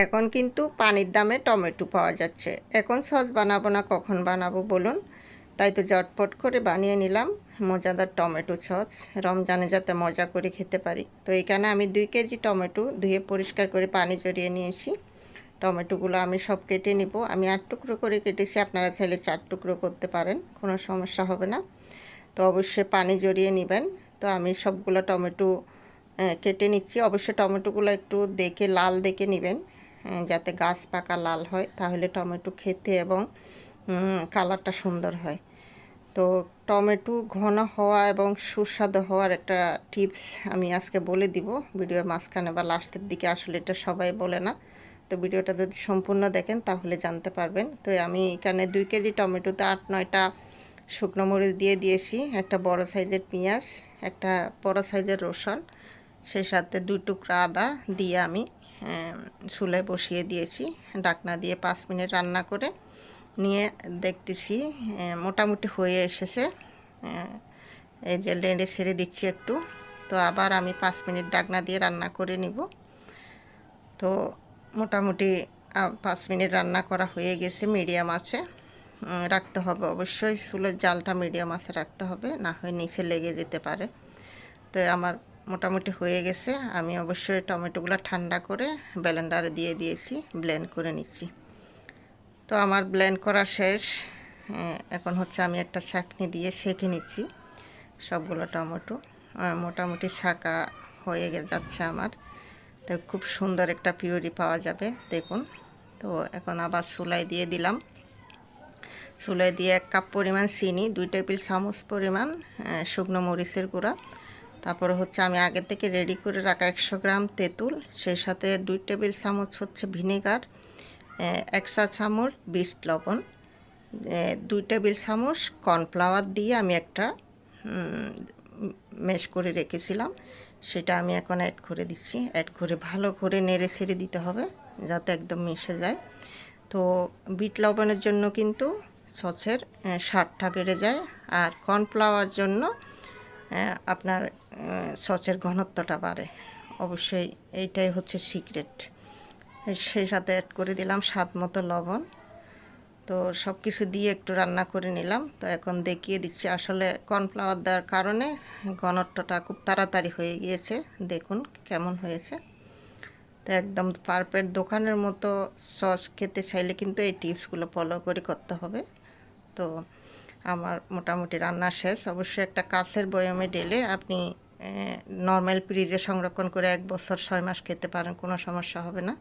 এখন কিন্তু পানির দামে টমেটো পাওয়া যাচ্ছে। এখন সস বানাবো না কখন বানাবো বলুন? তাই তো ঝটপট করে বানিয়ে নিলাম মজাদার টমেটো সস। রমজানে যাতে মজা করে খেতে পারি। তো এখানে আমি 2 কেজি টমেটো ধুয়ে পরিষ্কার করে পানি ঝরিয়ে নিয়েছি। টমেটোগুলো আমি সব কেটে নিব। আমি 8 টুকরো করে কেটেছি, আপনারা চাইলে 4 টুকরো করতে পারেন, কোনো সমস্যা হবে না। তো অবশ্যই পানি ঝরিয়ে নেবেন। তো আমি সবগুলো টমেটো কেটে নিচ্ছি। অবশ্যই টমেটোগুলো একটু দেখে লাল দেখে নেবেন, যাতে গাছ পাকা লাল হয়, তাহলে টমেটো খেতে এবং কালারটা সুন্দর হয়। তো টমেটো ঘন হওয়া এবং সুস্বাদু হওয়ার একটা টিপস আমি আজকে বলে দিব ভিডিওর মাঝখানে বা লাস্টের দিকে। আসলে এটা সবাই বলে না, তো ভিডিওটা যদি সম্পূর্ণ দেখেন তাহলে জানতে পারবেন। তো আমি এখানে 2 কেজি টমেটোতে 8-9টা শুকনো মরিচ দিয়ে দিয়েছি, একটা বড় সাইজের পেঁয়াজ, একটা বড় সাইজের রসুন, সেই সাথে 2 টুকরা আদা দিয়ে আমি চুলায় বসিয়ে দিয়েছি। ঢাকনা দিয়ে 5 মিনিট রান্না করে নিয়ে দেখতেছি মোটামুটি হয়ে এসেছে। এই যে নেড়ে ছেড়ে দিচ্ছি একটু। তো আবার আমি 5 মিনিট ঢাকনা দিয়ে রান্না করে নিব। তো মোটামুটি 5 মিনিট রান্না করা হয়ে গেছে। মিডিয়াম আঁচে রাখতে হবে, অবশ্যই চুলের জালটা মিডিয়াম আঁচে রাখতে হবে, না হয় নিচে লেগে যেতে পারে। তো আমার মোটামুটি হয়ে গেছে। আমি অবশ্যই টমেটোগুলো ঠান্ডা করে ব্লেন্ডারে দিয়ে দিয়েছি, ব্লেন্ড করে নিচ্ছি। তো আমার ব্লেন্ড করা শেষ। এখন হচ্ছে আমি একটা ছাঁকনি দিয়ে সেঁকে নিচ্ছি সবগুলো টমেটো। মোটামুটি ছাঁকা হয়ে যাচ্ছে আমার। তো খুব সুন্দর একটা পিউরি পাওয়া যাবে দেখুন। তো এখন আবার চুলায় দিয়ে দিলাম। চুলায় দিয়ে 1 কাপ পরিমাণ চিনি, 2 টেবিল চামচ পরিমাণ শুকনো মরিচের গুঁড়া, তারপরে হচ্ছে আমি আগে থেকে রেডি করে রাখা 100 গ্রাম তেঁতুল, সেই সাথে 2 টেবিল চামচ হচ্ছে ভিনেগার, 1 চা চামচ বিট লবণ, 2 টেবিল চামচ কর্নফ্লাওয়ার দিয়ে আমি একটা ম্যাশ করে রেখেছিলাম, সেটা আমি এখন অ্যাড করে দিচ্ছি। অ্যাড করে ভালো করে নেড়ে ছেড়ে দিতে হবে যাতে একদম মিশে যায়। তো বিট লবণের জন্য কিন্তু সসের স্বাদটা বেড়ে যায়, আর কর্নফ্লাওয়ার জন্য আপনার সসের ঘনত্বটা বাড়ে। অবশ্যই এইটাই হচ্ছে সিক্রেট। সেই সাথে অ্যাড করে দিলাম স্বাদ মতো লবণ। তো সব কিছু দিয়ে একটু রান্না করে নিলাম। তো এখন দেখিয়ে দিচ্ছি, আসলে কর্নফ্লাওয়ার দেওয়ার কারণে ঘনত্বটা খুব তাড়াতাড়ি হয়ে গিয়েছে। দেখুন কেমন হয়েছে। তো একদম পারফেক্ট দোকানের মতো সস খেতে চাইলে কিন্তু এই টিপসগুলো ফলো করে করতে হবে। তো আমার মোটামুটি রান্না শেষ। অবশ্যই একটা কাঁচের বয়ামে ঢেলে আপনি নর্মাল ফ্রিজে সংরক্ষণ করে 1 বছর 6 মাস খেতে পারেন, কোনো সমস্যা হবে না।